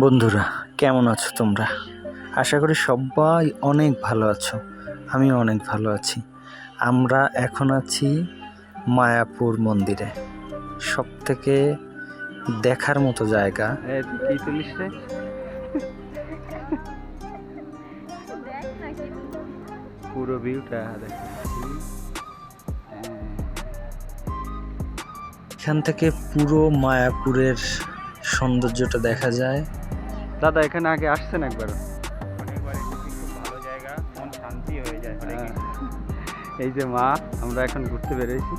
বন্ধুরা, কেমন আছো তোমরা? আশা করি সবাই অনেক ভালো আছো। আমিও অনেক ভালো আছি। আমরা এখন আছি মায়াপুর মন্দিরে, সব থেকে দেখার মতো জায়গা। পুরো ভিউটা এখান থেকে পুরো মায়াপুরের সৌন্দর্যটা দেখা যায়। দাদা এখানে আগে আসছেন একবার? খুব ভালো জায়গা, মন শান্তি হয়ে যায়। এই যে মা, আমরা এখন ঘুরতে বেরিয়েছি।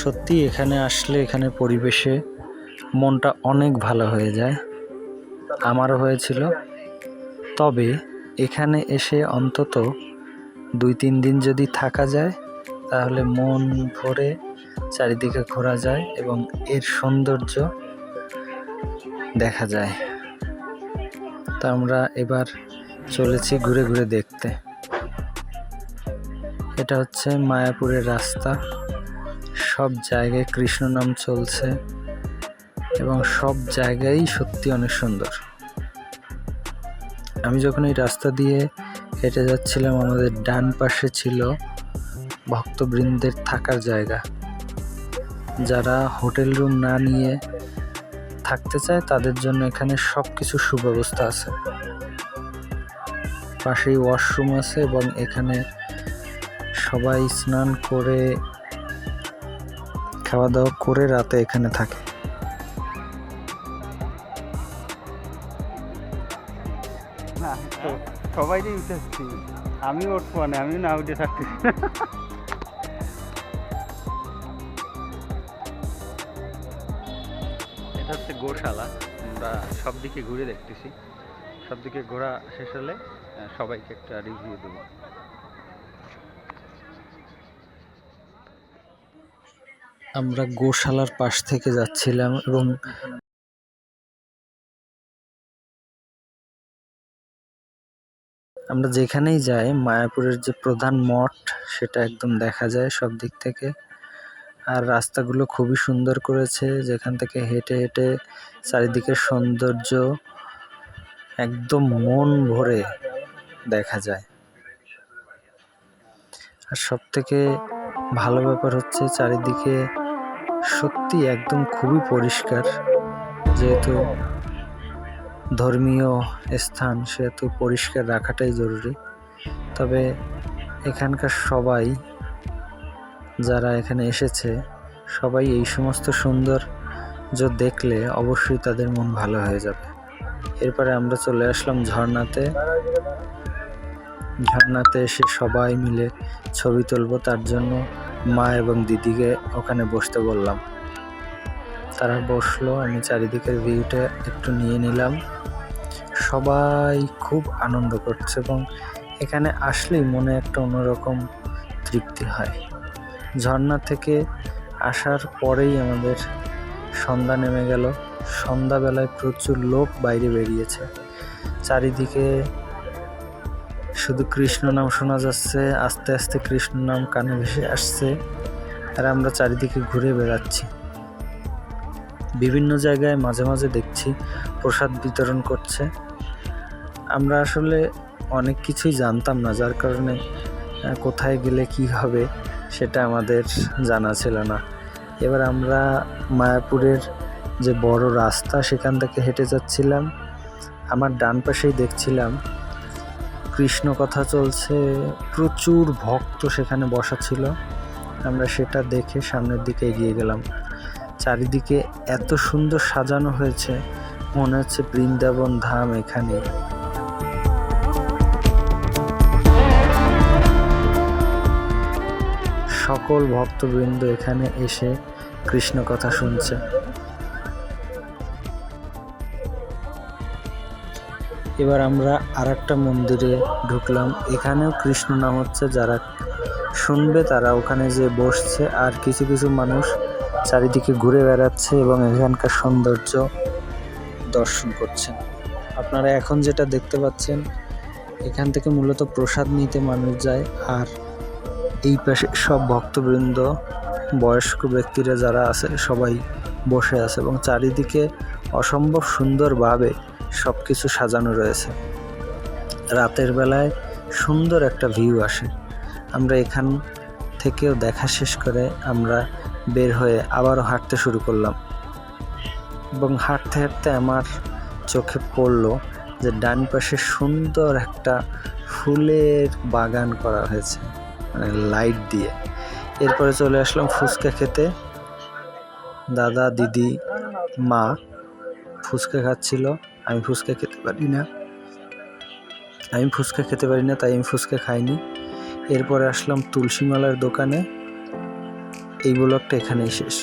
সত্যি এখানে আসলে এখানে পরিবেশে মনটা অনেক ভালো হয়ে যায়। আমারও হয়েছিল। তবে এখানে এসে অন্তত 2-3 দিন যদি থাকা যায় তাহলে মন ভরে চারিদিকে ঘোরা যায় এবং এর সৌন্দর্য দেখা যায়। তা আমরা এবার চলেছি ঘুরে ঘুরে দেখতে। এটা হচ্ছে মায়াপুরের রাস্তা। সব জায়গায় কৃষ্ণ নাম চলছে এবং সব জায়গায় সত্যি অনেক সুন্দর। আমি যখন এই রাস্তা দিয়ে হেঁটে যাচ্ছিলাম, আমাদের ডান পাশে ছিল ভক্তবৃন্দের থাকার জায়গা। যারা হোটেল রুম না নিয়ে থাকতে চায় তাদের জন্য এখানে সব কিছু সুব্যবস্থা আছে। পাশেই ওয়াশরুম আছে এবং এখানে সবাই স্নান করে খাওয়া দাওয়া করে রাতে এখানে থাকে। সবাই উঠেছি, আমি উঠবো না, আমি না উঠে থাকতেছি। এটা হচ্ছে গোশালা। আমরা সব দিকে ঘুরে দেখতেছি। সব দিকে ঘোরা শেষ হলে সবাইকে একটা রিভিউ দেবো। আমরা গোশালার পাশ থেকে যাচ্ছিলাম এবং আমরা যেখানেই যাই মায়াপুরের যে প্রধান মঠ সেটা একদম দেখা যায় সব দিক থেকে। আর রাস্তাগুলো খুবই সুন্দর করেছে, যেখান থেকে হেঁটে হেঁটে চারিদিকের সৌন্দর্য একদম মন ভরে দেখা যায়। আর সব থেকে ভালো ব্যাপার হচ্ছে চারিদিকে সত্যি একদম খুবই পরিষ্কার। যেহেতু ধর্মীয় স্থান সেহেতু পরিষ্কার রাখাটাই জরুরি। তবে এখানকার সবাই যারা এখানে এসেছে সবাই এই সমস্ত সৌন্দর্য দেখলে অবশ্যই তাদের মন ভালো হয়ে যাবে। এরপরে আমরা চলে আসলাম ঝর্ণাতে। ঝর্ণাতে এসে সবাই মিলে ছবি তুলব, তার জন্য মা এবং দিদিকে ওখানে বসতে বললাম। তারা বসলো, আমি চারিদিকের ভিউটা একটু নিয়ে নিলাম। সবাই খুব আনন্দ করছে এবং এখানে আসলেই মনে একটা অন্যরকম তৃপ্তি হয়। ঝর্ণা থেকে আসার পরেই আমাদের সন্ধ্যা নেমে গেল। সন্ধ্যাবেলায় প্রচুর লোক বাইরে বেরিয়েছে। চারিদিকে শুধু কৃষ্ণ নাম শোনা যাচ্ছে, আস্তে আস্তে কৃষ্ণ নাম কানে ভেসে আসছে। আর আমরা চারিদিকে ঘুরে বেড়াচ্ছি। বিভিন্ন জায়গায় মাঝে মাঝে দেখছি প্রসাদ বিতরণ করছে। আমরা আসলে অনেক কিছুই জানতাম না, যার কারণে কোথায় গেলে কি হবে সেটা আমাদের জানা ছিল না। এবার আমরা মায়াপুরের যে বড় রাস্তা সেখান থেকে হেঁটে যাচ্ছিলাম। আমার ডান পাশেই দেখছিলাম কৃষ্ণ কথা চলছে, প্রচুর ভক্ত সেখানে বসা ছিল। আমরা সেটা দেখে সামনের দিকে এগিয়ে গেলাম। চারিদিকে এত সুন্দর সাজানো হয়েছে, মনে হচ্ছে বৃন্দাবন ধাম এখানে। সকল ভক্তবৃন্দ এখানে এসে কৃষ্ণ কথা শুনছে। এবার আমরা আরেকটা মন্দিরে ঢুকলাম। এখানেও কৃষ্ণ নাম হচ্ছে। যারা শুনবে তারা ওখানে যে বসছে, আর কিছু কিছু মানুষ চারিদিকে ঘুরে বেড়াচ্ছে এবং এখানকার সৌন্দর্য দর্শন করছেন। আপনারা এখন যেটা দেখতে পাচ্ছেন, এখান থেকে মূলত প্রসাদ নিতে মানুষ যায়। আর এই পাশে সব ভক্তবৃন্দ বয়স্ক ব্যক্তিরা যারা আছে সবাই বসে আছে এবং চারিদিকে অসম্ভব সুন্দরভাবে সব কিছু সাজানো রয়েছে। রাতের বেলায় সুন্দর একটা ভিউ আসে। আমরা এখান থেকেও দেখা শেষ করে আমরা বের হয়ে আবারও হাঁটতে শুরু করলাম এবং হাঁটতে হাঁটতে আমার চোখে পড়লো যে ডান পাশে সুন্দর একটা ফুলের বাগান করা হয়েছে, মানে লাইট দিয়ে। এরপরে চলে আসলাম ফুচকা খেতে। দাদা, দিদি, মা ফুচকা খাচ্ছিল। আমি ফুচকা খেতে পারি না, তাই আমি ফুচকা খাইনি। এরপরে আসলাম তুলসীমালার দোকানে। এই ব্লগটা এখানেই শেষ।